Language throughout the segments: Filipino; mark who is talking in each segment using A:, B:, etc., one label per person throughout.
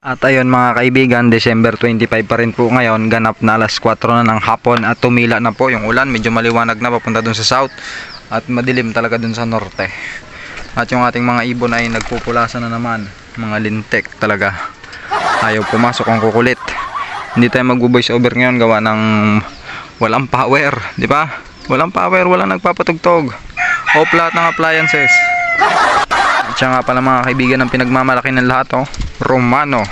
A: At ayun mga kaibigan, December 25 pa rin po ngayon, ganap na alas 4 na ng hapon at tumila na po yung ulan, medyo maliwanag na papunta dun sa south at madilim talaga dun sa norte. At yung ating mga ibon ay nagpupulasan na naman, mga lintek talaga. Ayaw pumasok ang kukulit. Hindi tayo magbo-voice over ngayon gawa ng walang power, di ba? Walang power, walang nagpapatugtog. Off lahat ng appliances. At siya nga pala mga kaibigan ang pinagmamalaki ng lahat, oh, Romano.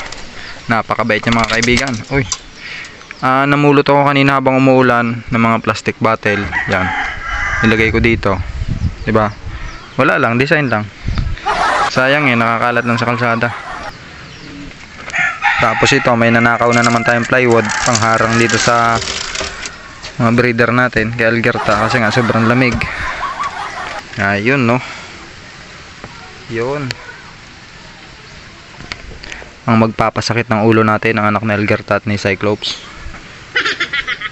A: Napakabait niya mga kaibigan. Uy. Namulot ako kanina habang umuulan ng mga plastic bottle. Yan. Nilagay ko dito. 'Di ba? Wala lang, design lang. Sayang eh, nakakalat lang sa kalsada. Tapos ito, may nanakaw na naman tayong plywood pangharang dito sa mga breeder natin kay Algerta kasi nga sobrang lamig. Ayun, no. Yun. Ang magpapasakit ng ulo natin ang anak ni Algerta at ni Cyclops.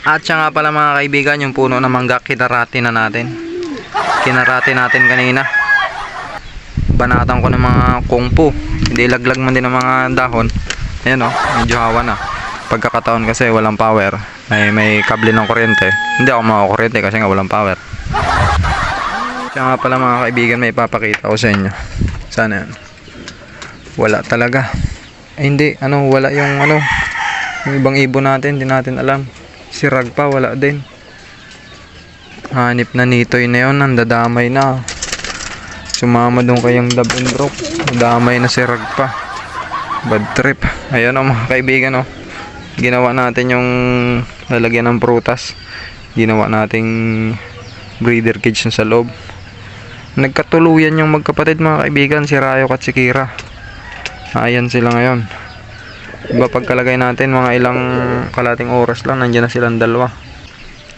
A: At siya nga pala mga kaibigan, yung puno ng mangga kinarati na natin. Kinarati natin kanina. Banatan ko ng mga kungpo. Hindi laglag man din ng mga dahon. Ayan o, medyo hawa na. Pagkakataon kasi walang power. May kable ng kuryente. Hindi ako makakuryente kasi nga walang power. Siya nga pala mga kaibigan, may ipapakita ko sa inyo. Sana yan. Wala talaga. Ay hindi, wala yung ibang ibon natin, hindi natin alam. Si Rag pa, wala din. Hanip na nitoy na yun, nandadamay na. Sumama doon kayong dab and drop. Nadamay na si Rag pa. Bad trip. Ayan o mga kaibigan o. Ginawa natin yung lalagyan ng prutas. Ginawa nating breeder cage sa loob. Nagkatuluyan yung magkapatid mga kaibigan, si Rayok at si Kira. Ayan sila ngayon. Diba pagkalagay natin mga ilang kalating oras lang, nandiyan na silang dalawa.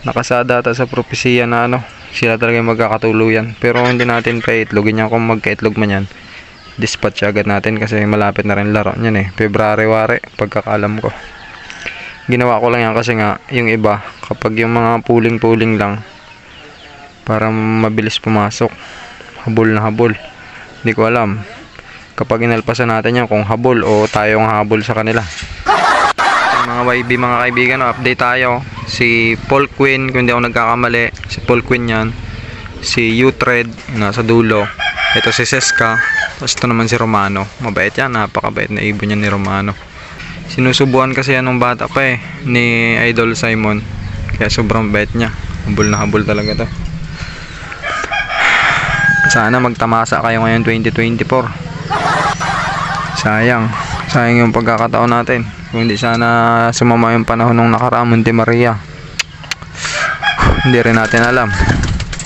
A: Nakasada ata sa propesiya na sila talaga yung magkakatuluyan. Pero hindi natin paitlogin yan, kung magkaitlog man yan, dispatch agad natin kasi malapit na rin laro niyan eh. February-wari, pagkakalam ko. Ginawa ko lang yan kasi nga, yung iba, kapag yung mga puling-puling lang, para mabilis pumasok. Habol na habol. Hindi ko alam kapag inalpasan natin yan kung habol o tayong habol sa kanila. Mga YB mga kaibigan, update tayo. Si Paul Quinn, kung hindi ako nagkakamali, si Paul Quinn yan. Si Utred, nasa dulo. Ito si Seska. Tapos ito naman si Romano. Mabait yan, napakabait na ibon yan ni Romano. Sinusubuan kasi yan nung bata pa eh, ni Idol Simon. Kaya sobrang bait niya. Habol na habol talaga to. Sana magtamasa kayo ngayon 2024. Sayang yung pagkakataon natin. Kung hindi sana sumama yung panahon nung nakaraang Monte Maria. Hindi rin natin alam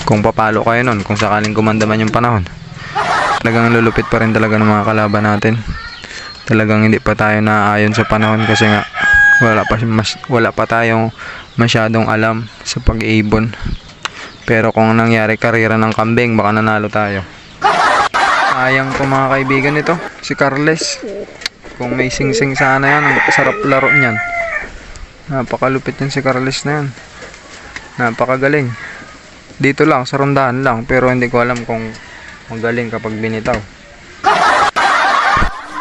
A: kung papalo kayo nun, kung sakaling gumanda man yung panahon. Talagang lulupit pa rin talaga ng mga kalaban natin. Talagang hindi pa tayo naaayon sa panahon kasi nga wala pa tayong masyadong alam sa pag-iibon. Pero kung nangyari karera ng kambing, baka nanalo tayo. Sayang po mga kaibigan ito, si Carles. Kung may sing-sing sana yan, ang sarap laro niyan. Napakalupit yan si Carles na yan. Napakagaling. Dito lang, sa rondahan lang, pero hindi ko alam kung magaling kapag binitaw.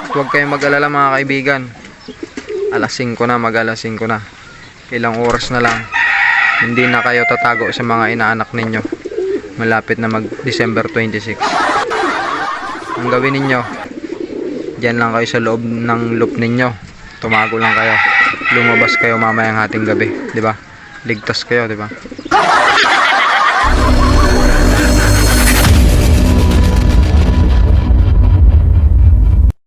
A: At huwag kayong mag-alala mga kaibigan. Alas 5 na, mag-alas 5 na. Ilang oras na lang. Hindi na kayo tatago sa mga inaanak ninyo. Malapit na mag December 26. Ang gawin ninyo, diyan lang kayo sa loob ng loop ninyo. Tumago lang kayo. Lumabas kayo mamayang hating gabi, 'di ba? Ligtas kayo, 'di ba?